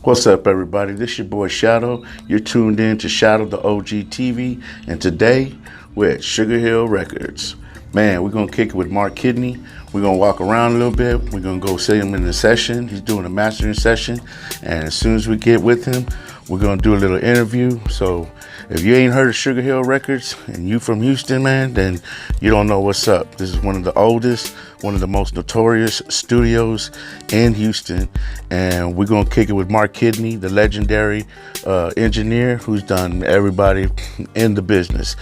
What's up, everybody? This your boy Shadow. You're tuned in to Shadow the OG TV, and today we're at SugarHill Records. Man, we're gonna kick it with Mark Kidney. We're gonna walk around a little bit. We're gonna go see him in the session. He's doing a mastering session, and as soon as we get with him, we're gonna do a little interview. So if you ain't heard of SugarHill Records and you from Houston, man, then you don't know what's up. This is one of the oldest, one of the most notorious studios in Houston, and we're gonna kick it with Mark Kidney, the legendary engineer who's done everybody in the business.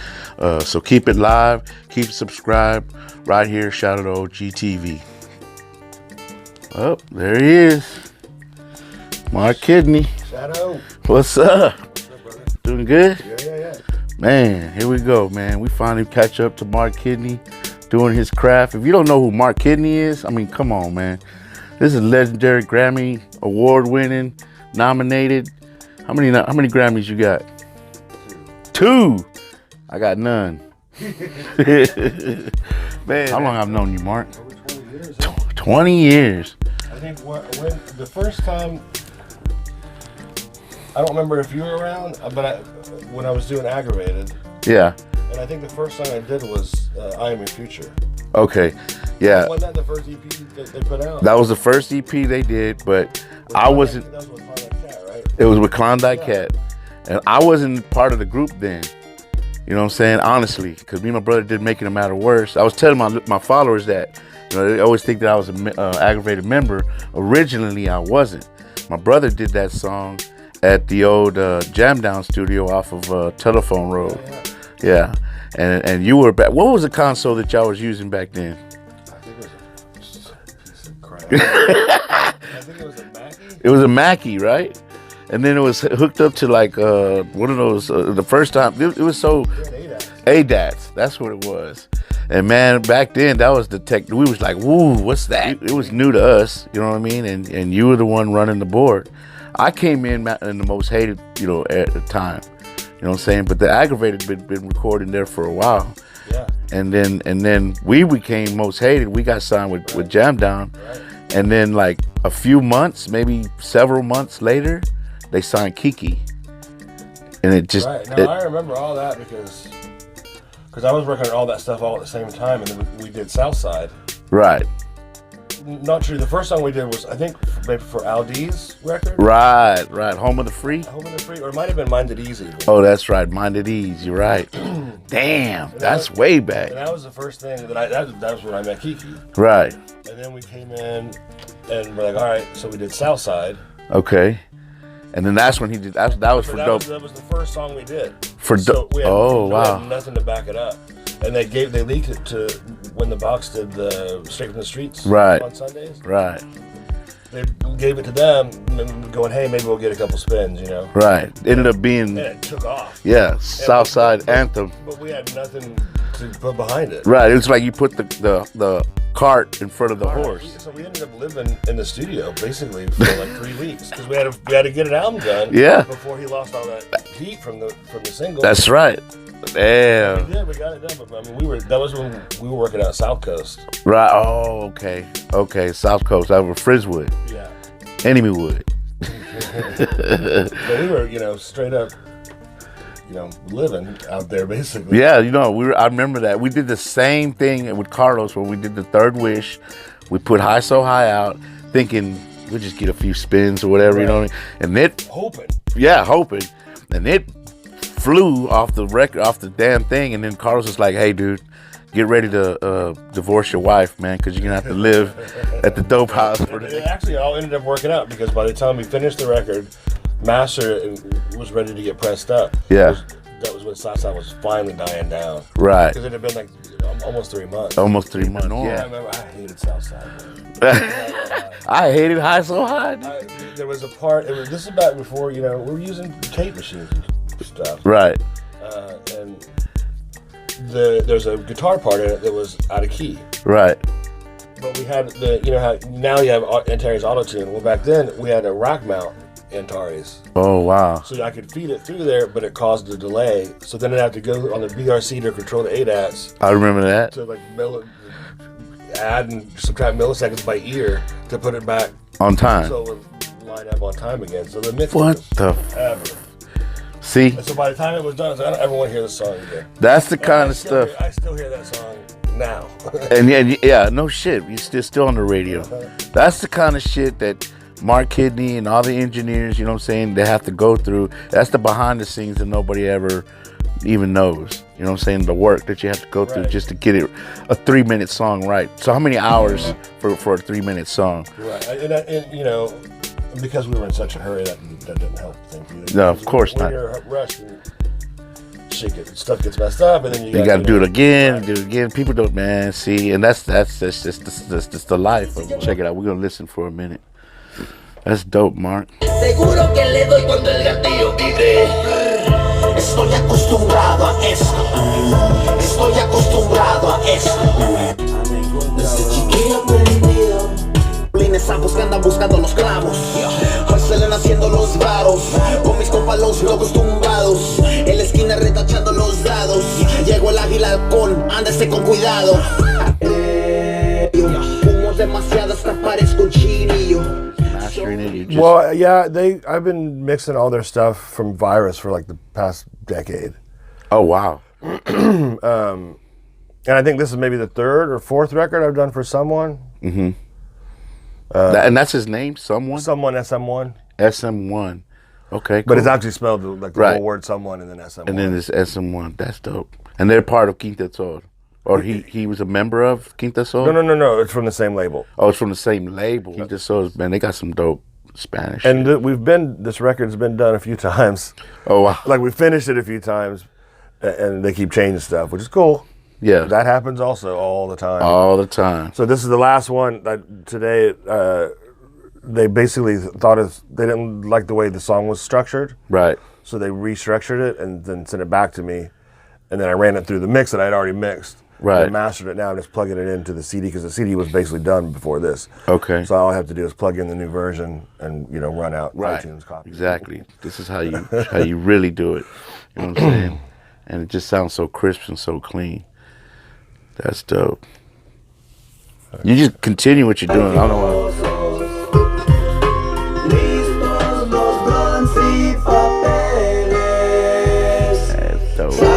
So keep it live, keep it subscribed right here, Shout Out to OG TV. Oh, there he is, Mark Kidney. Shadow. What's up? What's up, brother? Doing good? Yeah. Man, here we go, man. We finally catch up to Mark Kidney doing his craft. If you don't know who Mark Kidney is, I mean, come on, man. This is legendary Grammy award-winning, nominated. How many Grammys you got? Two. I got none. Man, how long I've known you, Mark? Over 20 years. 20 years. I think when the first time, I don't remember if you were around, but when I was doing Aggravated, Yeah. and I think the first song I did was I Am Your Future. Okay. Yeah. Wasn't that the first EP that they put out? That was the first EP they did, but I wasn't. That was with Klondike Cat, right? It was with Klondike Yeah. Cat, and I wasn't part of the group then. You know what I'm saying? Honestly, because me and my brother did Making It Matter Worse. I was telling my followers that, you know, they always think that I was an Aggravated member. Originally, I wasn't. My brother did that song at the old Jam Down studio off of Telephone Road. Yeah. And you were back. What was the console that y'all was using back then? I think it was a piece of crap. I think it was a Mackie. It was a Mackie, right? And then it was hooked up to like one of those. The first time it was so ADATs. That's what it was. And man, back then that was the tech. We was like, "Woo, what's that?" It was new to us. You know what I mean? And you were the one running the board. I came in the most hated, you know, at the time. You know what I'm saying? But the Aggravated been recording there for a while. Yeah. And then we became most hated. We got signed with Jam Down. Right. And then like a few months, maybe several months later, they signed Kiki. And it just Right. Now I remember all that because I was working on all that stuff all at the same time, and then we did Southside. right. Not true. The first song we did was, I think, maybe for Al D's record. Right. Home of the Free. Home of the Free, or it might have been Minded Easy. Oh, that's right. Minded Ease. You're right. Damn, that's way back. And that was the first thing that was when I met Kiki. Right. And then we came in, and we're like, all right, so we did Southside. Okay. And then that's when he did. That was for Dope. That was the first song we did. For Dope. Oh, we wow. had nothing to back it up. And they leaked it to when the Box did the Straight from the Streets Right. on Sundays. Right. They gave it to them, going, hey, maybe we'll get a couple spins, you know. Right. Ended up being, And it took off. yeah, Southside Anthem. But we had nothing to put behind it. Right. It was like you put the cart in front of the horse. So we ended up living in the studio basically for like 3 weeks because we had to get an album done. Yeah. Before he lost all that heat from the single. That's right. Damn. We got it done. But I mean, that was when we were working out South Coast. Right. Oh, okay. Okay. South Coast. Over Frizzwood. Yeah. Enemywood. So we were, straight up, living out there basically. Yeah, I remember that. We did the same thing with Carlos when we did the Third Wish. We put High So High out, thinking we'll just get a few spins or whatever, Right. you know what I mean? And it, Hoping. yeah, hoping. And it flew off the record, off the damn thing. And then Carlos was like, hey, dude, get ready to divorce your wife, man, because you're going to have to live at the dope house. It actually all ended up working out because by the time we finished the record, Master was ready to get pressed up. Yeah. That was when Southside was finally dying down. Right. Because it had been like almost 3 months. Almost 3 months. I Yeah. remember I hated Southside. Man. I hated High So High. There was a part. This is back before we were using tape machines and stuff. Right. And there's a guitar part in it that was out of key. Right. But we had how now you have Antares Auto Tune. Well, back then we had a rack mount Antares. Oh, wow. So I could feed it through there, but it caused a delay. So then I'd have to go on the BRC to control the ADATs I remember that. to like add and subtract milliseconds by ear to put it back On time. so line up on time again. So the mix What was the forever. See? And so by the time it was done, I was like, I don't ever want to hear this song again. That's the And kind of stuff. I still hear that song now. And yeah, no shit. You're still on the radio. That's the kind of shit that Mark Kidney and all the engineers, you know what I'm saying, they have to go through. That's the behind the scenes that nobody ever even knows. You know what I'm saying? The work that you have to go through just to get it a 3-minute song right. So how many hours for a 3-minute song? Right. And you know, because we were in such a hurry, that didn't help things either. No, of course not. When you're rushed, stuff gets messed up, and then you got to do it again, do it again. People don't, man, see, and that's just the life of it. Check it out. We're gonna listen for a minute. That's dope, Mark. Seguro que le doy cuando el gatillo pide. Estoy acostumbrado a esto. Estoy acostumbrado a esto. Desde chiquillo aprendido. Lines sapos que andan buscando los clavos. Hustling haciendo los varos. Con mis compas los locos tumbados. En la esquina retachando los dados. Llegó el águila con, ándese con cuidado. Fumo demasiado hasta parezco chinillo. Well, yeah, I've been mixing all their stuff from Virus for like the past decade. Oh wow. And I think this is maybe the 3rd or 4th record I've done for someone. Mm-hmm. And that's his name, someone? Someone, SM1. SM1. Okay, cool. But it's actually spelled like the whole word someone and then SM1. And then it's SM1. That's dope. And they're part of Quinta Sol. Or he was a member of Quinta Sol? No. It's from the same label. Oh, it's from the same label. Quinta Sol, man, they got some dope Spanish. And this record's been done a few times. Oh, wow. Like we finished it a few times, and they keep changing stuff, which is cool. Yeah. That happens also all the time. All the time. So this is the last one that today, they basically they didn't like the way the song was structured. Right. So they restructured it and then sent it back to me. And then I ran it through the mix that I'd already mixed. Right. And mastered it now. I'm just plugging it into the CD because the CD was basically done before this. Okay. So all I have to do is plug in the new version and run out iTunes copy. Exactly. This is how you really do it. You know what I'm saying? And it just sounds so crisp and so clean. That's dope. You just continue what you're doing. I don't know what. That's dope.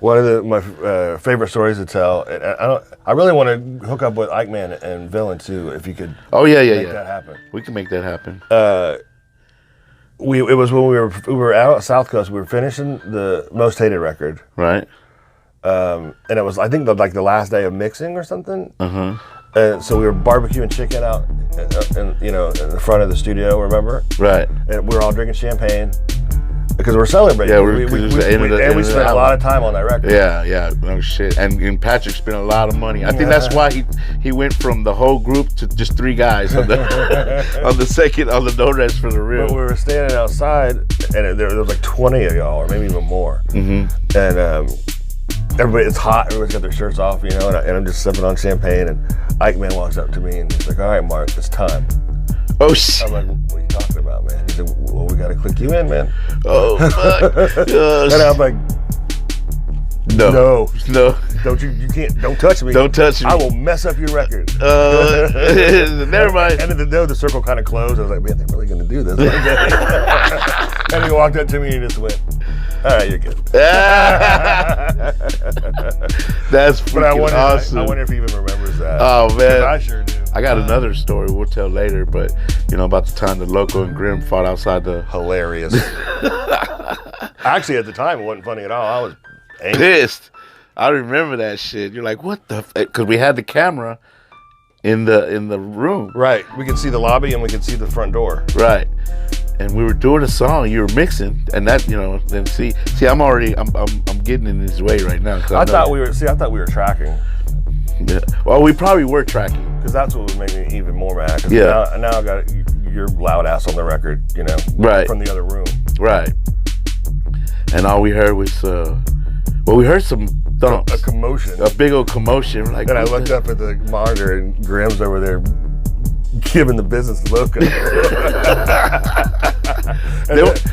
One of my favorite stories to tell. I really want to hook up with Ike Man and Villain too. If you could. Oh yeah, make that happen. We can make that happen. It was when we were out at South Coast. We were finishing the Most Hated record. Right. And it was the last day of mixing or something. And so we were barbecuing chicken out, in the front of the studio. Remember? Right. And we were all drinking champagne. Because we're celebrating. Yeah, we spent a lot of time on that record. Yeah, no shit. And Patrick spent a lot of money. I think that's why he went from the whole group to just 3 guys on the on the no rest for the real. But we were standing outside, and there was like 20 of y'all, or maybe even more. Mm-hmm. And everybody, it's hot. Everybody's got their shirts off, and I'm just sipping on champagne. And Ike Man walks up to me and he's like, "All right, Mark, it's time." Oh shit! I'm like, "What are you talking about, man?" He said, "Well, we gotta click you in, man." Oh fuck! And I'm like, No. You can't. Don't touch me. Don't touch me. I will mess up your record. Never mind. And then the circle kind of closed. I was like, man, they're really gonna do this. And he walked up to me and he just went, "All right, you're good." That's freaking awesome. I wonder if he even remembers that. Oh man, I sure do. I got another story we'll tell later, but about the time the Loco and Grim fought outside the. Hilarious. Actually, at the time, it wasn't funny at all. I was angry. Pissed. I remember that shit. You're like, what the? Because we had the camera in the room. Right. We could see the lobby and we could see the front door. Right. And we were doing a song. You were mixing, and that then see. I'm getting in his way right now. I thought we were tracking. Yeah. Well, we probably were tracking. Because that's what would make me even more mad. Cause yeah. Now I got your loud ass on the record. Right. From the other room. Right. And all we heard was, we heard some thumps. A commotion. A big old commotion. Like, and I looked up at the monitor and Graham's over there giving the business loco.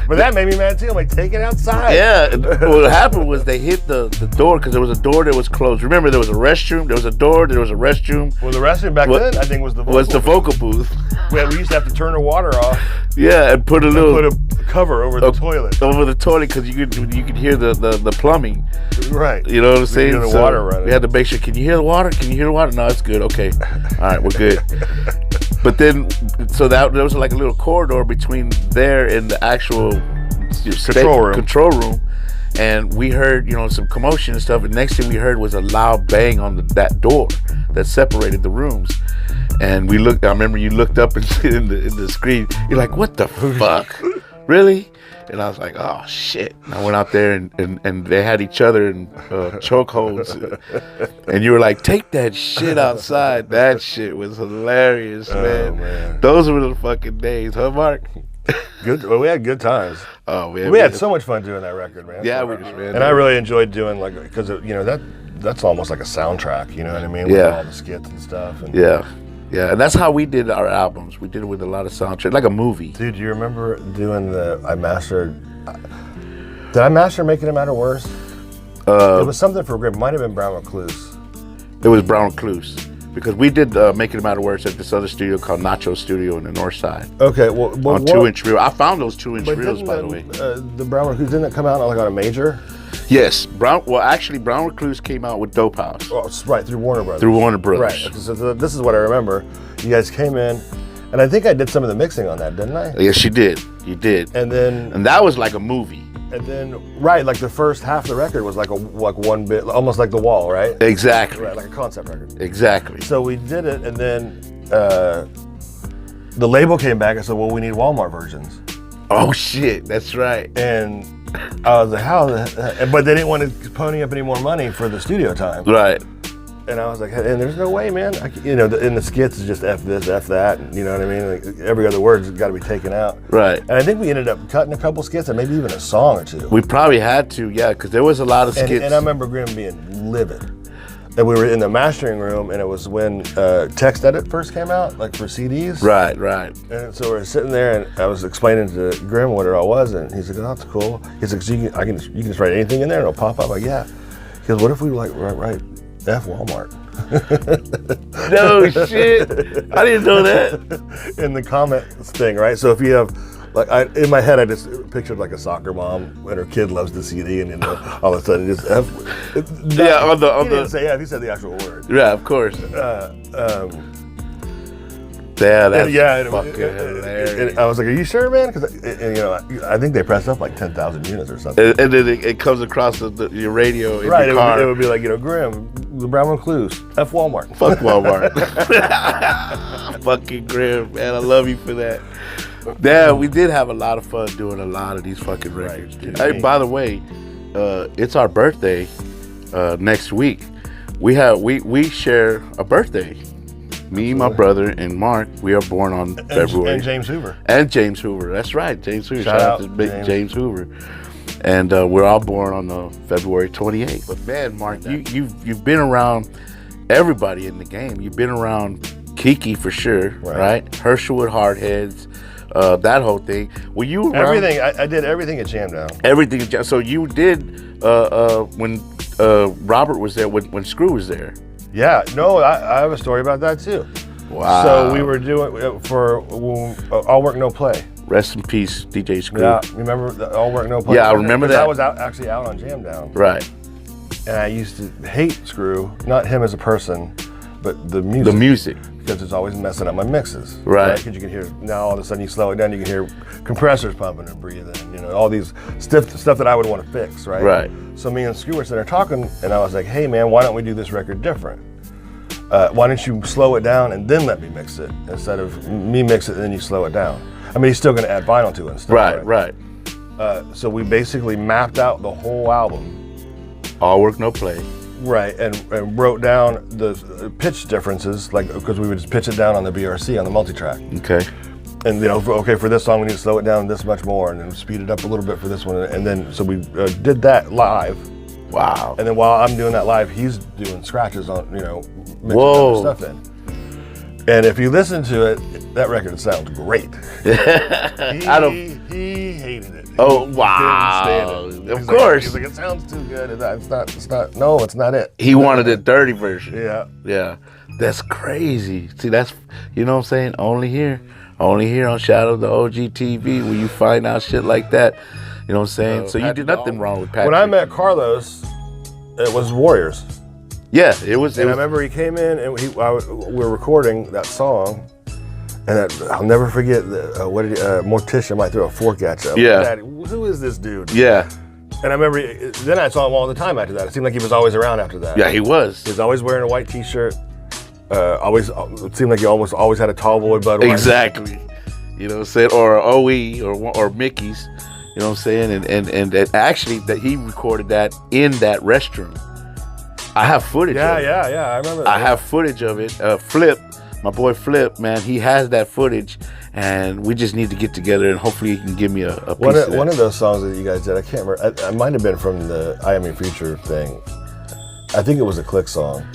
But that made me mad too. I'm like, take it outside. Yeah, what happened was they hit the door because there was a door that was closed. Remember, there was a restroom, there was a door, there was a restroom. Well, the restroom back then, I think, was the vocal booth. We used to have to turn the water off. Yeah, and put a cover over the toilet. Over the toilet because you could hear the plumbing. Right. You know what I'm saying? The water running. We had to make sure. Can you hear the water? Can you hear the water? No, it's good. Okay. All right, we're good. But then, so there was like a little corridor between there and the actual control room, and we heard some commotion and stuff. And next thing we heard was a loud bang on that door that separated the rooms. And we looked. I remember you looked up in the screen. You're like, "What the fuck? Really?" And I was like, "Oh shit!" And I went out there and they had each other in chokeholds. And you were like, "Take that shit outside." That shit was hilarious, man. Man. Those were the fucking days, huh, Mark? Good. Well, we had good times. Oh man, we had so much fun doing that record, man. Yeah, we just man. And I really enjoyed doing because that's almost like a soundtrack. You know what I mean? With all the skits and stuff. And Yeah, and that's how we did our albums. We did it with a lot of soundtrack, like a movie. Dude, do you remember doing did I master Making It Matter Worse? It was something for Grip. Might have been Brown Recluse. It was Brown Recluse. Because we did Making It Matter Worse at this other studio called Nacho Studio in the north side. Okay, well on 2-inch reel. I found those 2-inch reels, by the way. The Brown Recluse, didn't it come out on a major? Yes, Brown Recluse came out with Dope House. Oh, right, through Warner Brothers. Through Warner Brothers. Right, so this is what I remember. You guys came in, and I think I did some of the mixing on that, didn't I? Yes, you did. You did. And that was like a movie. And then, right, like the first half of the record was like one bit, almost like The Wall, right? Exactly. Right, like a concept record. Exactly. So we did it, and then the label came back and said, well, we need Walmart versions. Oh, shit, that's right. And I was like, how? But they didn't want to pony up any more money for the studio time. Right. And I was like, and there's no way, man. In the skits is just F this, F that, and you know what I mean? Like, every other word's got to be taken out. Right. And I think we ended up cutting a couple skits and maybe even a song or two. We probably had to, yeah, because there was a lot of skits. And I remember Grim being livid. And we were in the mastering room, and it was when Text Edit first came out, like for CDs. Right, right. And so we're sitting there, and I was explaining to Grim what it all was, and he's like, "Oh, that's cool." He's like, "So you can just write anything in there, and it'll pop up." I'm like, yeah. He goes, "What if we write F Walmart?" No shit. I didn't know that. In the comments thing, right? So if you have, in my head, I just pictured like a soccer mom and her kid loves the CD, and all of a sudden just F. He didn't say F. He said the actual word. Yeah, of course. Yeah, that's fucking hilarious. And I was like, "Are you sure, man?" Because I think they pressed up like 10,000 units or something. And then it comes across your radio in right, your car. It would be like, Grim, the Brown Recluse, F Walmart. Fuck Walmart. Fucking Grim, man. I love you for that. Yeah, we did have a lot of fun doing a lot of these fucking records. Right. Hey, by the way, it's our birthday next week. We share a birthday. Me, my brother, and Mark, we are born on February. And James Hoover. And James Hoover. That's right, James Hoover. Shout out to big James Hoover. And we're all born on February 28th. But man, Mark, you've been around everybody in the game. You've been around Kiki for sure, right? Herschelwood Hardheads, that whole thing. Were you around? Everything. I did everything at Jamdown. Everything. So you did when Robert was there, when Screw was there. Yeah, no, I have a story about that too. Wow. So we were doing for All Work No Play. Rest in peace, DJ Screw. Yeah, you remember the All Work No Play? Yeah, I remember that. That was actually out on Jamdown. Right. And I used to hate Screw, not him as a person, but the music. The music. Because it's always messing up my mixes. Right. Because you can hear, now all of a sudden you slow it down, you can hear compressors pumping and breathing, all these stuff that I would want to fix, right? Right. So me and Screw were sitting there talking, and I was like, hey man, why don't we do this record different? Why don't you slow it down and then let me mix it, instead of me mix it and then you slow it down? I mean, he's still going to add vinyl to it and stuff. Right. So we basically mapped out the whole album. All Work No Play. Right, and wrote down the pitch differences, because we would just pitch it down on the BRC, on the multi-track. Okay. And for this song we need to slow it down this much more, and then speed it up a little bit for this one, and then so we did that live. Wow. And then while I'm doing that live, he's doing scratches on, mixing Whoa. stuff in. And if you listen to it, that record sounds great. I don't. He hated it. Oh He wow! couldn't stand it. Of course. He's like, it sounds too good. It's not. No, it's not it. He wanted the dirty version. Yeah. Yeah. That's crazy. See, that's, you know what I'm saying? Only here on Shadow the OG TV will you find out shit like that. You know what I'm saying? So you did nothing wrong with Patrick. When I met Carlos, it was Warriors. Yeah, it was. And I remember he came in and we were recording that song. And I'll never forget, Morticia might throw a fork at you. Yeah. Daddy, who is this dude? Yeah. And I remember, then I saw him all the time after that. It seemed like he was always around after that. Yeah, he was. He was always wearing a white t-shirt. It seemed like he always had a tall boy Budweiser. Exactly. You know what I'm saying? Or OE or Mickey's. You know what I'm saying? And actually that he recorded that in that restroom. I have footage of it. Yeah. I remember that. I have footage of it. Flip, my boy Flip, man, he has that footage, and we just need to get together and hopefully he can give me a piece of that. One of those songs that you guys did, I can't remember. It might have been from the I Am Your Future thing. I think it was a Click song.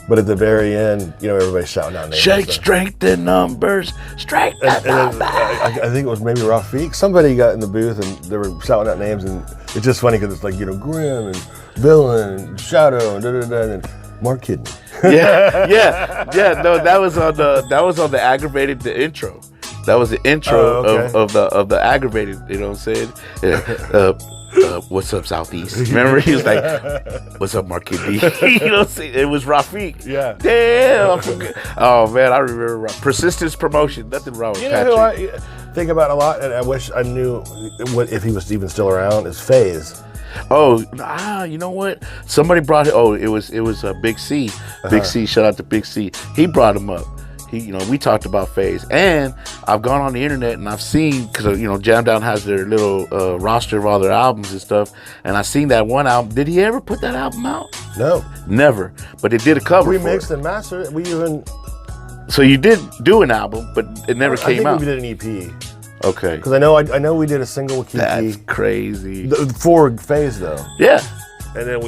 But at the very end, you know, everybody's shouting out names. Shake, strength, and numbers. Strength, and numbers. I think it was maybe Rafiq. Somebody got in the booth and they were shouting out names, and it's just funny because it's like, you know, Grim and Villain and Shadow and and Mark Kidney. Yeah. No, that was on the aggravated intro. That was the intro of the aggravated. You know what I'm saying? Yeah. What's up, Southeast? Remember, he was like, "What's up, Mark Kidney?" You know, it was Rafiq. Yeah. Damn. I forgot. Oh man, I remember Persistence Promotion. Nothing wrong with Patrick. You know who I think about a lot, and I wish I knew if he was even still around. Is FaZe. Oh, you know what? Somebody brought it. Oh, it was Big C. Big C. Shout out to Big C. He brought him up. We talked about FaZe, and I've gone on the internet and I've seen, because Jam Down has their little roster of all their albums and stuff, and I seen that one album. Did he ever put that album out? No, never. But they did a cover. Remixed and mastered. So you did do an album, but it never came out. I think we did an EP. Okay. Because I know we did a single with Kiki. That's crazy. For FaZe though. Yeah. And then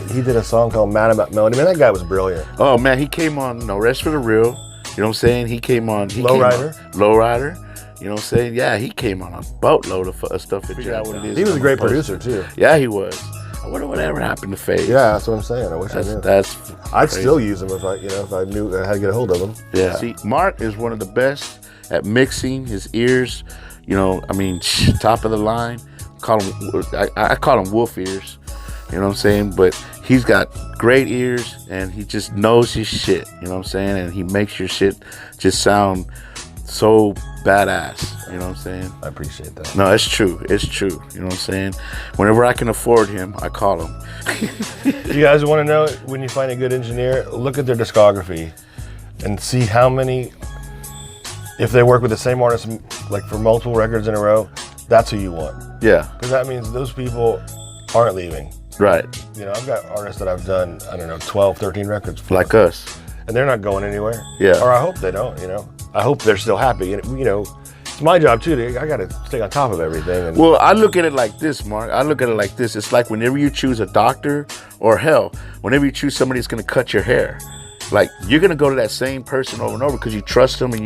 he did a song called Mad About Melody. Man, that guy was brilliant. Oh man, he came on No Rest for the Real. You know what I'm saying? He came on Lowrider. Lowrider. You know what I'm saying? Yeah, he came on a boatload of stuff. Figure out what it is. He was a great producer too. Yeah, he was. I wonder whatever happened to FaZe. Yeah, that's what I'm saying. I wish I knew. I'd still use him if I knew how to get a hold of him. Yeah. See, Mark is one of the best at mixing. His ears, top of the line. I call him wolf ears. You know what I'm saying? But he's got great ears and he just knows his shit. You know what I'm saying? And he makes your shit just sound so badass. You know what I'm saying? I appreciate that. No, it's true. It's true. You know what I'm saying? Whenever I can afford him, I call him. You guys want to know, when you find a good engineer, look at their discography and see how many, if they work with the same artist like for multiple records in a row, that's who you want. Yeah. Because that means those people aren't leaving. Right. I've got artists that I've done, 12, 13 records for. Like us. And they're not going anywhere. Yeah. Or I hope they don't, I hope they're still happy. And, it's my job too. I got to stay on top of everything. Well, I look at it like this, Mark. I look at it like this. It's like whenever you choose a doctor, or hell, whenever you choose somebody that's going to cut your hair, like you're going to go to that same person over and over because you trust them and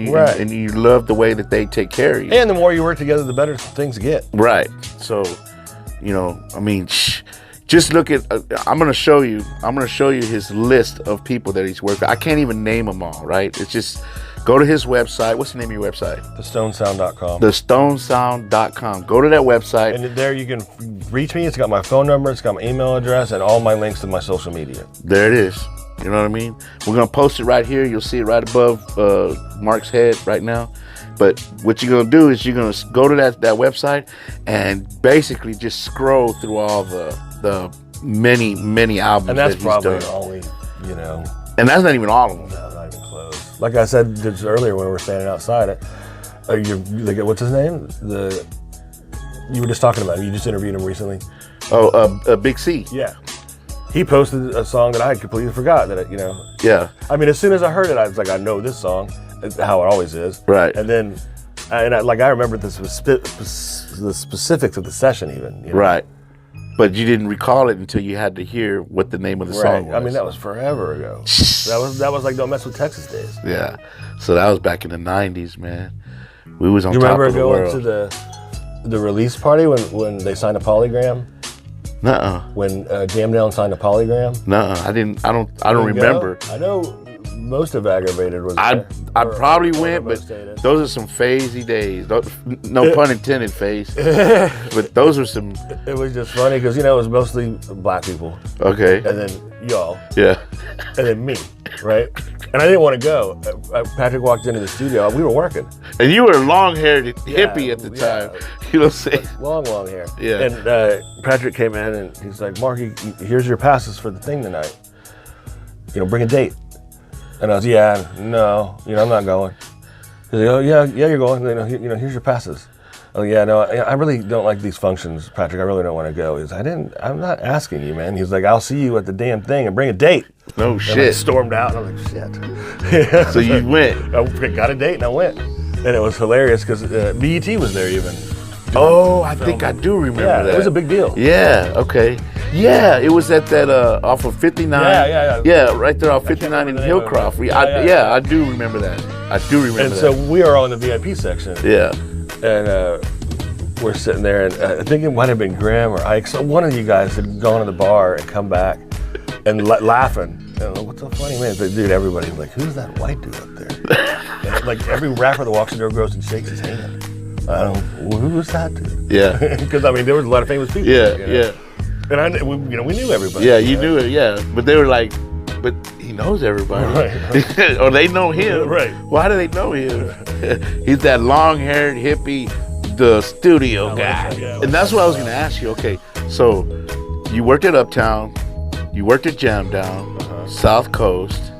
you love the way that they take care of you. And the more you work together, the better things get. Right. So, just look at. I'm gonna show you his list of people that he's worked with. I can't even name them all. Right? It's just go to his website. What's the name of your website? TheStoneSound.com. TheStoneSound.com. Go to that website. And there you can reach me. It's got my phone number. It's got my email address and all my links to my social media. There it is. You know what I mean? We're gonna post it right here. You'll see it right above Mark's head right now. But what you're gonna do is you're gonna go to that website and basically just scroll through all the many albums. And that's that probably he's done. only, And that's not even all of them. No, not even close. Like I said just earlier when we were standing outside, what's his name? You were just talking about him. You just interviewed him recently. Oh, Big C. Yeah. He posted a song that I had completely forgot Yeah. As soon as I heard it, I was like, I know this song. It's how it always is. Right. And then, I remember the specifics of the session even. Right. But you didn't recall it until you had to hear what the name of the song was. I mean, that was forever ago. that was like Don't Mess with Texas days. Yeah. So that was back in the 90s, man. We was on You top remember of the going world. to the release party when they signed a polygram? Nuh-uh. When Jam Down signed a polygram? Nuh-uh. I don't You didn't remember. go? I know most of Aggravated was I there. probably Or went, but most dated. those are some phasey days. No pun intended, phase. But those were some. It was just funny because, you know, it was mostly black people. Okay. And then y'all. Yeah. And then me, right? And I didn't want to go. Patrick walked into the studio. We were working. And you were a long-haired hippie at the time. You know what I'm saying? Long hair. Yeah. And Patrick came in and he's like, Marky, here's your passes for the thing tonight. You know, bring a date. And I was, no, you know, I'm not going. He's like, oh, yeah, you're going. You know, here's your passes. Oh, yeah, no, I really don't like these functions, Patrick. I really don't want to go. He's, I'm not asking you, man. He's like, I'll see you at the damn thing and bring a date. No And I shit. stormed out and I was like, shit. So you went. I got a date and I went. And it was hilarious because BET was there even. Oh, I think I do remember that. It was a big deal. Yeah, okay. Yeah, it was at that off of 59. Yeah. Yeah, right there off 59 in remember the name of Hillcroft. it. Yeah, I do remember that. I do remember And that. so we are all in the VIP section. Yeah. And we're sitting there, and I think it might have been Graham or Ike. So one of you guys had gone to the bar and come back and laughing. And I'm like, what's so funny, man? But, dude, everybody's like, who's that white dude up there? And, like every rapper that walks in the door goes and shakes his hand. I don't know, who was that dude? Yeah. Because I mean, there was a lot of famous people. Yeah, you know? yeah. And we knew everybody. Yeah, you knew it, yeah. But they were like, but he knows everybody. Right. Or they know him. Right. Why do they know him? He's that long-haired hippie, the studio guy. yeah, And that's what I was going to ask you. Okay, so you worked at Uptown, you worked at Jam Down, South Coast,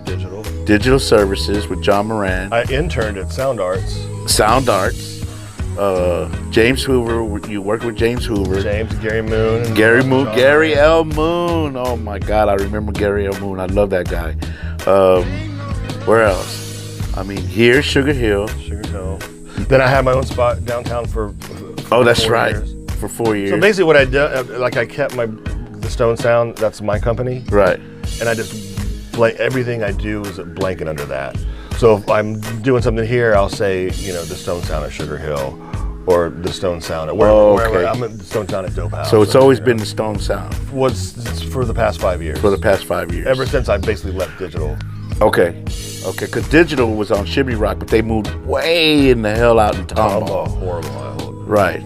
Digital Services with John Moran, I interned at Sound Arts. Sound Arts, James Hoover, you worked with James Hoover. James, Gary Moon. And Gary Moon, John Gary Moran. L. Moon. Oh my God, I remember Gary L. Moon. I love that guy. Where else? I mean, here, SugarHill. SugarHill. Then I had my own spot downtown for Oh, that's 4 right. years. For 4 years. So basically, what I did, like I kept the Stone Sound. That's my company, Right. and I just everything I do is a blanket under that. So if I'm doing something here, I'll say, you know, the Stone Sound at SugarHill, or the Stone Sound at wherever I'm at the Stone Sound at Dope House. So it's always been the Stone Sound It's for the past 5 years. for the past 5 years. Ever since I basically left digital. Okay. Because Digital was on Shibby Rock, but they moved way in the hell out in Tomball. Horrible. Right.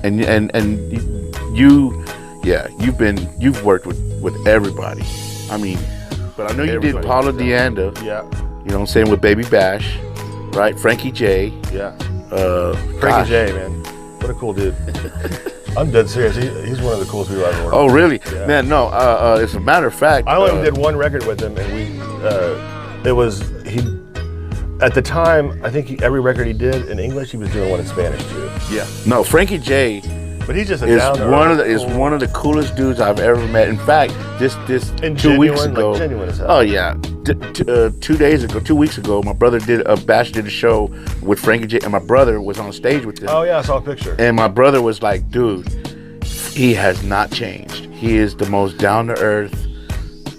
And you've worked with everybody. I mean, but I know you did Everybody. Paula Deanda. Yeah. You know what I'm saying, with Baby Bash, right? Frankie J. Yeah. Gosh. Frankie J, man. What a cool dude. I'm dead serious. He's one of the coolest people I've ever worked Oh, with. really? Yeah. Man, no. As a matter of fact, I only did one record with him, and at the time, I think every record he did in English, he was doing one in Spanish too. Yeah. No, Frankie J. But he's just a is down-to-earth, one of the coolest dudes I've ever met. In fact, this And 2 weeks genuine, ago. like genuine as hell. Oh yeah, 2 weeks ago, my brother Bash did a show with Frankie J, and my brother was on stage with him. Oh yeah, I saw a picture. And my brother was like, dude, he has not changed. He is the most down to earth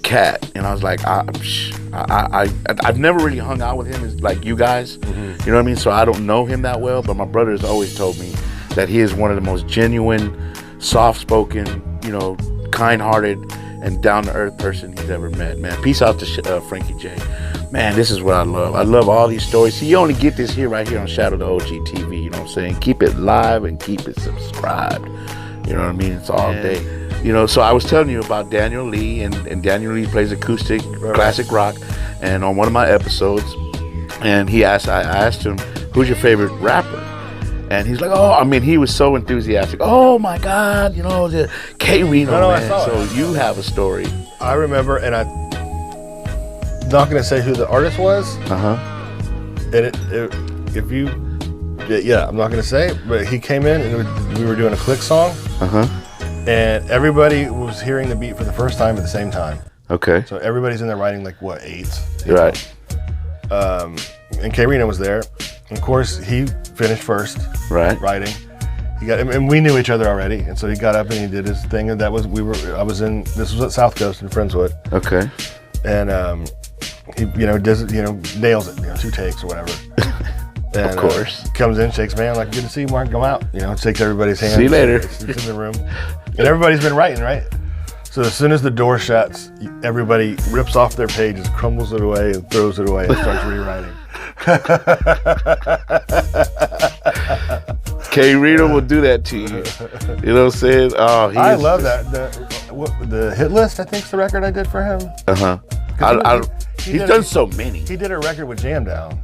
cat. And I was like, I've never really hung out with him as like you guys. You know what I mean? So I don't know him that well, but my brother has always told me that he is one of the most genuine, soft-spoken, you know, kind-hearted, and down-to-earth person he's ever met, man. Peace out to Frankie J. Man, this is what I love. I love all these stories. See, you only get this right here on Shadow the OG TV, you know what I'm saying? Keep it live and keep it subscribed. You know what I mean? It's all day. You know, so I was telling you about Daniel Lee, and Daniel Lee plays acoustic, classic rock, and on one of my episodes, and I asked him, who's your favorite rapper? And he's like, he was so enthusiastic. Oh my God, you know, the K Reno, No, I man. saw So it. you have a story. I remember, and I'm not going to say who the artist was. And I'm not going to say, but he came in and we were doing a click song. And everybody was hearing the beat for the first time at the same time. Okay. So everybody's in there writing like what, eights? Right. And K Reno was there. And of course, he finished first Right. writing. and we knew each other already, and so he got up and he did his thing, and this was at South Coast in Friendswood. Okay. And he, nails it, 2 takes or whatever. And, of course. Comes in, shakes my hand, like, good to see you, Mark, come out. Shakes everybody's hand. See you later. It's in the room. And everybody's been writing, right? So as soon as the door shuts, everybody rips off their pages, crumbles it away, and throws it away and starts rewriting. K. Rito will do that to you. You know what I'm saying? Oh, I love that. The hit list, I think, is the record I did for him. He's done so many. He did a record with Jam Down.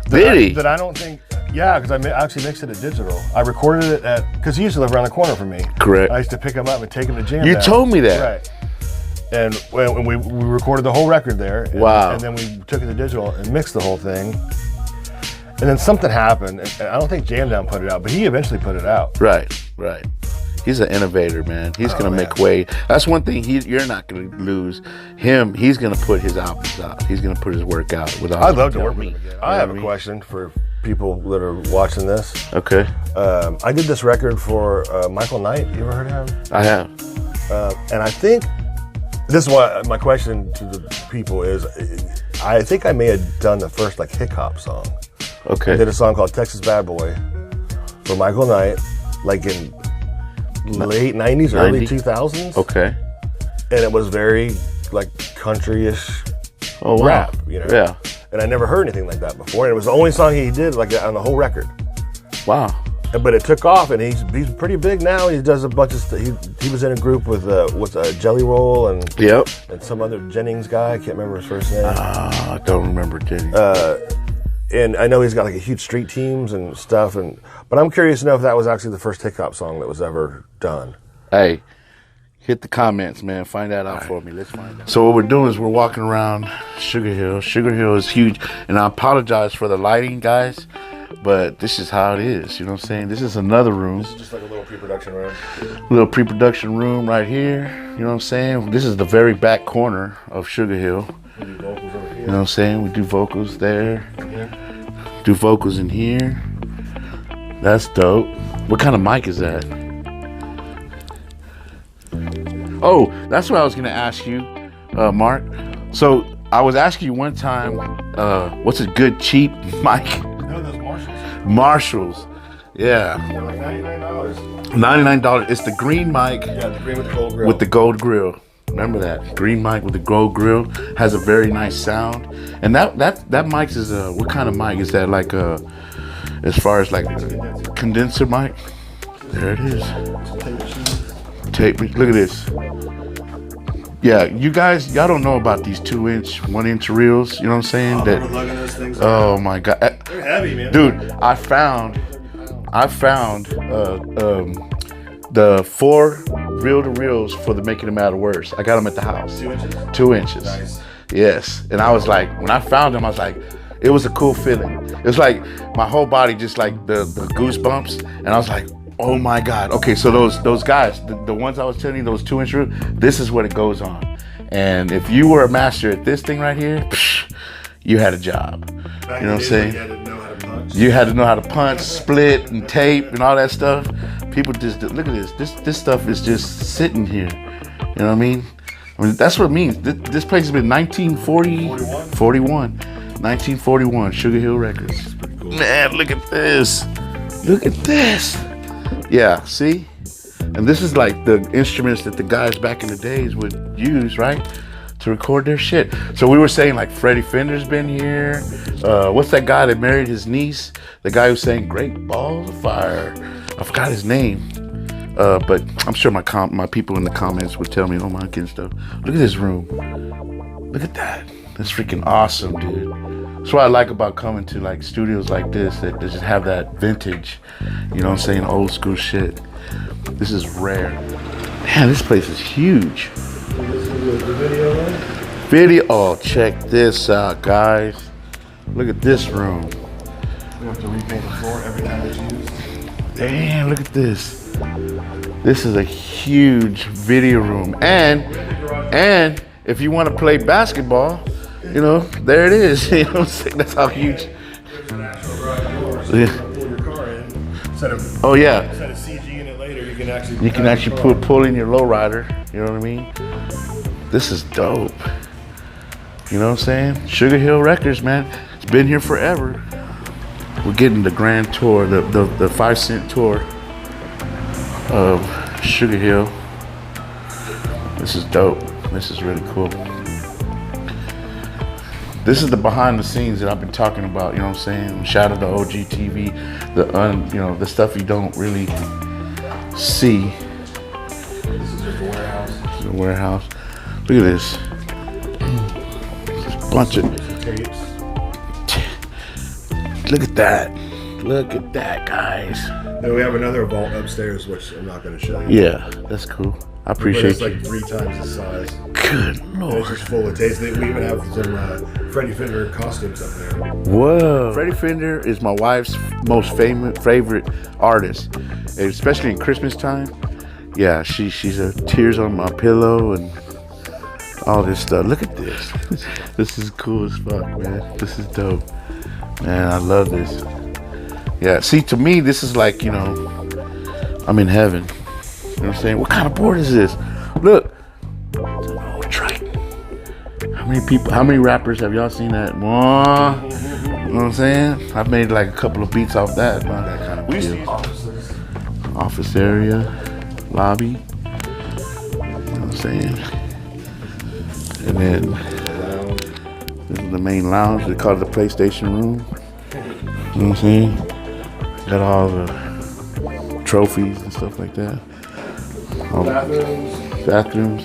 Did he? That I don't think. Yeah, because I actually mixed it at digital. I recorded it because he used to live around the corner from me. Correct. I used to pick him up and take him to Jam You Down. told me that. Right. And when we recorded the whole record there. Wow. And then we took it to digital and mixed the whole thing. And then something happened. And I don't think Jam Down put it out, but he eventually put it out. Right. He's an innovator, man. He's gonna make way. That's one thing you're not gonna lose. He's gonna put his albums out. He's gonna put his work out. I'd love to work with him again. I have a question for people that are watching this. Okay. I did this record for Michael Knight. You ever heard of him? I have. And I think this is why my question to the people is, I think I may have done the first hip hop song. Okay. I did a song called Texas Bad Boy for Michael Knight, in late 90s, early 2000s. Okay. And it was very country-ish rap, Yeah. And I never heard anything like that before. And it was the only song he did on the whole record. Wow. But it took off, and he's pretty big now. He does a bunch of stuff. He was in a group with Jelly Roll and some other Jennings guy. I can't remember his first name. I don't remember Jennings. And I know he's got huge street teams and stuff. But I'm curious to know if that was actually the first hip hop song that was ever done. Hey, hit the comments, man. Find that out for me. Let's find out. So what we're doing is we're walking around SugarHill. SugarHill is huge, and I apologize for the lighting, guys. But this is how it is, you know what I'm saying? This is another room. This is just like a little pre-production room. Little pre-production room right here, you know what I'm saying? This is the very back corner of SugarHill. We do vocals over here. You know what I'm saying? We do vocals there. Do vocals in here. That's dope. What kind of mic is that? Oh, that's what I was gonna ask you, Mark. So I was asking you one time, what's a good cheap mic? No, those Marshalls. Marshalls, yeah. They're like $99. $99. It's the green mic. Yeah, the green with the gold grill. With the gold grill. Remember that green mic with the gold grill has a very nice sound. And that mic is what kind of mic is that? As far as condenser mic. There it is. Tape. Look at this. Yeah, you guys, y'all don't know about these 2-inch, 1-inch reels. You know what I'm saying? We're lugging those things down. Oh my God, They're heavy, man. dude! I found the 4 reel-to-reels for the Making It Matter Worse. I got them at the house. 2 inches? 2 inches. Nice. Yes. And I was like, when I found them, I was like, it was a cool feeling. It was like my whole body just the goosebumps. And I was like, oh my God. Okay, so those guys, the ones I was telling you, those 2-inch reels, this is what it goes on. And if you were a master at this thing right here, you had a job. You know what I'm saying? You had to know how to punch, split, and tape, and all that stuff. People just look at this. This stuff is just sitting here. You know what I mean? That's what it means. This place has been 1941. SugarHill Records. Cool. Man, look at this. Look at this. Yeah, see? And this is the instruments that the guys back in the days would use, right? To record their shit. So we were saying Freddie Fender's been here. What's that guy that married his niece? The guy who sang Great Balls of Fire. I forgot his name. But I'm sure my people in the comments would tell me, oh my God, stuff. Look at this room. Look at that. That's freaking awesome, dude. That's what I like about coming to studios like this, that just have that vintage, you know what I'm saying, old school shit. This is rare. Man, this place is huge. Video. Oh, check this out, guys. Look at this room. We have to repaint the floor every time it's used. Damn, look at this. This is a huge video room. And if you want to play basketball, there it is. You know what I'm saying? That's how huge. There's an actual garage door. So you can pull your car in, Oh yeah. Instead of CGing it later, you can actually. You can actually pull in your lowrider. You know what I mean? This is dope. You know what I'm saying? SugarHill Records, man. It's been here forever. We're getting the grand tour, the 5 cent tour of SugarHill. This is dope. This is really cool. This is the behind the scenes that I've been talking about, you know what I'm saying? Shout out to OG TV, the stuff you don't really see. This is just a warehouse. This is a warehouse. Look at this. Just a bunch of Tapes. Look at that. Look at that, guys. Then we have another vault upstairs, which I'm not going to show you. Yeah, that's cool. I appreciate It's like 3 times the size. Good And Lord. it's just full of tapes. We even have some Freddie Fender costumes up there. Whoa. Freddie Fender is my wife's most favorite artist, and especially in Christmas time. Yeah, she's a tears on my pillow and all this stuff. Look at this. This is cool as fuck, man. This is dope. Man, I love this. Yeah, see, to me, this is like, you know, I'm in heaven. You know what I'm saying? What kind of board is this? Look. It's an old Triton. How many rappers have y'all seen that? Mwah. You know what I'm saying? I've made like a couple of beats off that. Man. That kind of We used to feel. use offices. Office area, lobby. You know what I'm saying? And then this is the main lounge. They call it the PlayStation room. You know what I'm saying? Got all the trophies and stuff like that. Bathrooms. Bathrooms.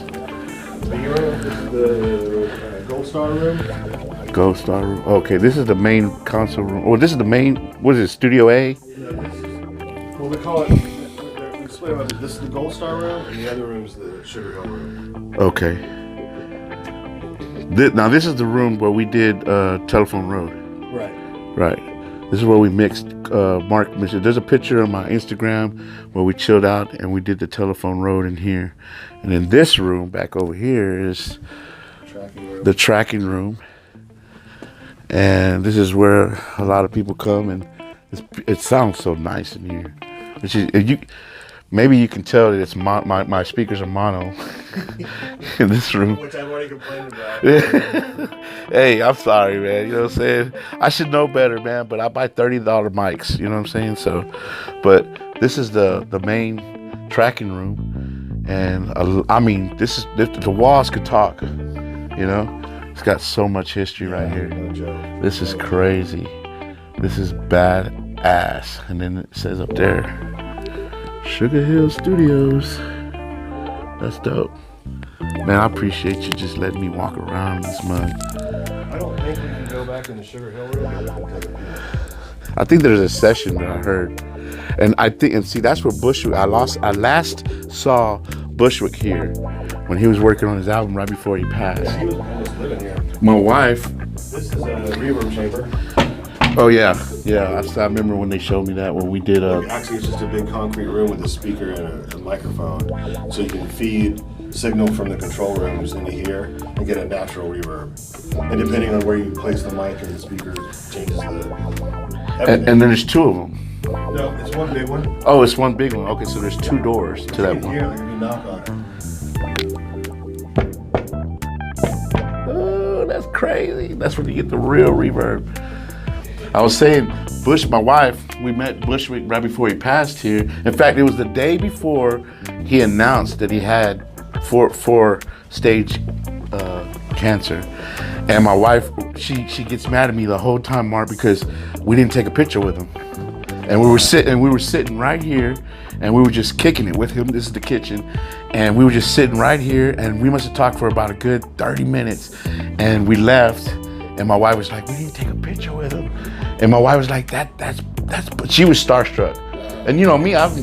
This is the Gold Star room. Gold Star room. Okay, this is the main console room. Oh, this is the main. What is it? Studio A. Well, we call it. We split them up. This is the Gold Star room, and the other room is the SugarHill room. Okay. Now this is the room where we did Telephone Road. Right. Right. This is where we mixed. Mark mentioned. There's a picture on my Instagram where we chilled out and we did the Telephone Road in here, and in this room back over here is the tracking room, and this is where a lot of people come, and it sounds so nice in here. Maybe you can tell that it's my speakers are mono in this room. Which I've already complained about. Hey, I'm sorry, man. You know what I'm saying? I should know better, man. But I buy $30 mics. You know what I'm saying? So, but this is the main tracking room, and I mean, the walls could talk. You know, it's got so much history right here. No joke. This is crazy. This is badass. And then it says up there, SugarHill Studios. That's dope. Man, I appreciate you just letting me walk around this mug. I don't think we can go back in the SugarHill room. I think there's a session that I heard. And see, that's where Bushwick, I last saw Bushwick here when he was working on his album right before he passed. He was almost living here. My wife. This is a reverb chamber. Oh yeah. I remember when they showed me that when we did Actually, it's just a big concrete room with a speaker and a microphone, so you can feed signal from the control rooms into here and get a natural reverb. And depending on where you place the mic and the speaker, changes the. and then there's 2 of them. No, it's one big one. Oh, it's one big one. Okay, so there's 2 doors to that one. Here, like if you knock on it. Oh, that's crazy. That's where you get the real reverb. I was saying, my wife, we met Bushwick right before he passed here. In fact, it was the day before he announced that he had 4-stage cancer. And my wife, she gets mad at me the whole time, Mark, because we didn't take a picture with him. And we were sitting right here, and we were just kicking it with him. This is the kitchen, and we were just sitting right here, and we must have talked for about a good 30 minutes. And we left, and my wife was like, "We need to take a picture with him." And my wife was like, "That's." But she was starstruck. And you know me, I've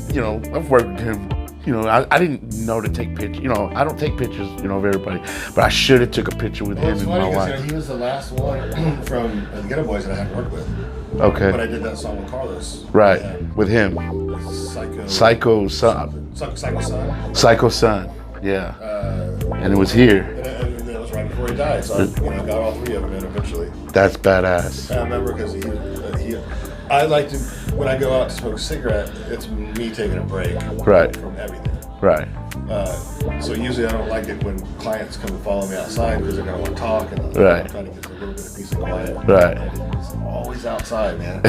worked with him. You know, I didn't know to take pictures. You know, I don't take pictures, of everybody. But I should have took a picture with him and my wife. He was the last one from the Ghetto Boys that I hadn't worked with. Okay. But I did that song with Carlos. Right, with him. Psycho Son. Psycho Son, yeah. And it was here. And it was right before he died, so I got all 3 of them in eventually. That's badass. I remember because I like to when I go out to smoke a cigarette, it's me taking a break Right. from everything. Right. So usually I don't like it when clients come and follow me outside because they're gonna want to talk, and Right. I'm trying to get a little bit of peace and quiet. Right. And it's always outside, man.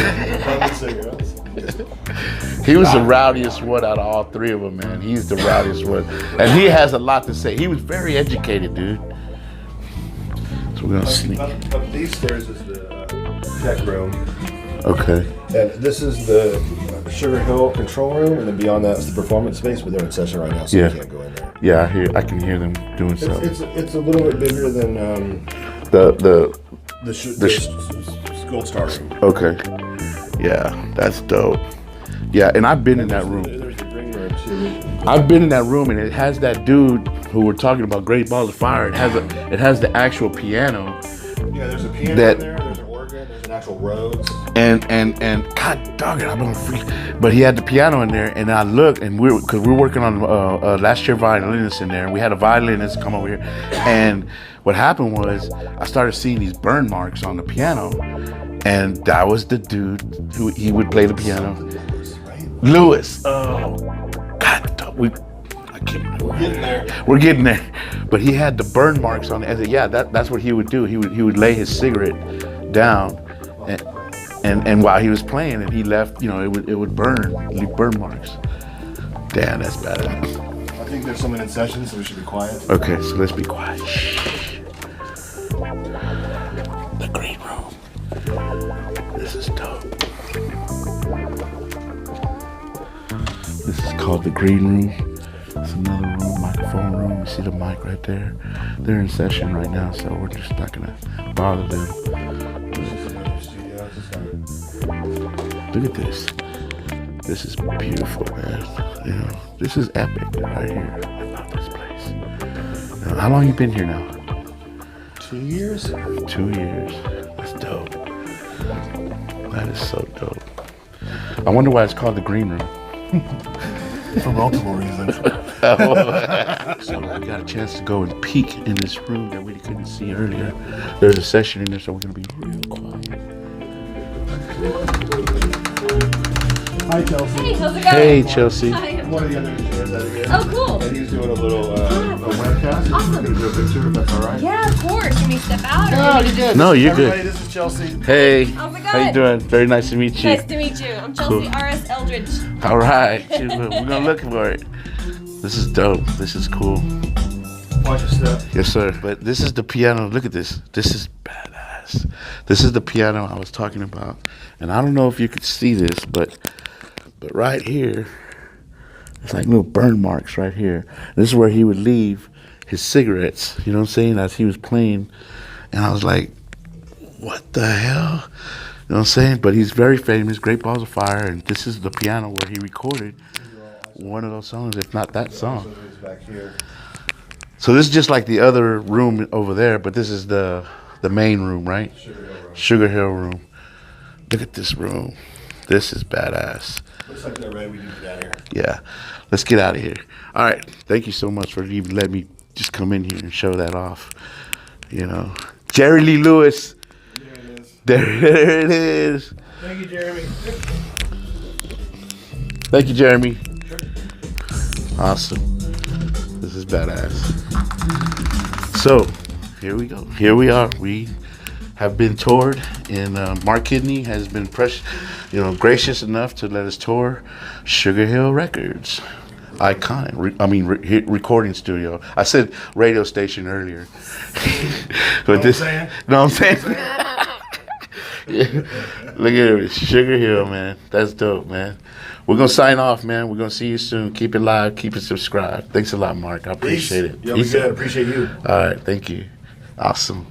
Smoking cigarettes. He was the rowdiest one out of all three of them, man. He's the rowdiest one. And he has a lot to say. He was very educated, dude. So we're gonna sneak. Up these stairs is the tech room. Okay. And this is the SugarHill control room, and then beyond that is the performance space, but they're in session right now, so Yeah. you can't go in there. Yeah, I can hear them doing something. It's a little bit bigger than The Gold Star room. okay. Yeah, that's dope. Yeah, and I've been in that room. There's the green room too. I've been in that room, and it has that dude who we're talking about, Great Balls of Fire. It has the actual piano. Yeah, there's a piano That- in there. There's an organ. There's an actual Rhodes. And God dog it, I'm gonna freak. But he had the piano in there, and I looked, and because we're working on last year violinist in there, and we had a violinist come over here, and what happened was I started seeing these burn marks on the piano, and that was the dude who he would play the piano, Lewis. Oh, God, dog, I can't remember. We're getting there. We're getting there, but he had the burn marks on it. I said, yeah, that's what he would do. He would lay his cigarette down. And while he was playing, and he left, it would leave burn marks. Damn, that's bad. I think there's someone in session, so we should be quiet. Okay, so let's be quiet. Shh. The green room. This is dope. This is called the green room. It's another room, microphone room. You see the mic right there. They're in session right now, so we're just not gonna bother them. Look at this. This is beautiful, man. This is epic right here. I love this place. Now, how long you been here now? 2 years? 2 years. That's dope. That is so dope. I wonder why it's called the green room. For multiple reasons. So we got a chance to go and peek in this room that we couldn't see earlier. There's a session in there, so we're gonna be real quiet. Hi, Chelsea. Hey, how's it going? Hey, Chelsea. Hi. One of the other engineers out here. Oh, cool. And he's doing a little a webcast. Awesome. We're going to do a picture if that's all right. Yeah, of course. Can we step out? Or No, you're good. No, you're Everybody, good. This is Chelsea. Hey, How's it how you going? doing? Very nice to meet you. Nice to meet you. I'm Chelsea Cool. R.S. Eldridge. All right, we're gonna look for it. This is dope. This is cool. Watch your step. Yes, sir. But this is the piano. Look at this. This is badass. This is the piano I was talking about. And I don't know if you could see this, but right here, it's like little burn marks right here. This is where he would leave his cigarettes, you know what I'm saying, as he was playing. And I was like, what the hell? You know what I'm saying? But he's very famous, Great Balls of Fire, and this is the piano where he recorded one of those songs, if not that song. Back here. So this is just like the other room over there, but this is the main room, right? SugarHill room. Look at this room. This is badass. Looks like they're ready. We need to get out of here. Yeah. Let's get out of here. All right. Thank you so much for even letting me just come in here and show that off. Jerry Lee Lewis. There it is. There it is. Thank you, Jeremy. Thank you, Jeremy. Awesome. This is badass. So, here we go. Here we are. We have been toured, and Mark Kidney has been gracious enough to let us tour SugarHill Records. Iconic. Recording studio. I said radio station earlier. But this, saying? know what I'm saying? Look at it, SugarHill, man. That's dope, man. We're gonna sign off, man. We're gonna see you soon. Keep it live. Keep it subscribed. Thanks a lot, Mark. I appreciate it. Yeah, we good. Appreciate you. All right, thank you. Awesome.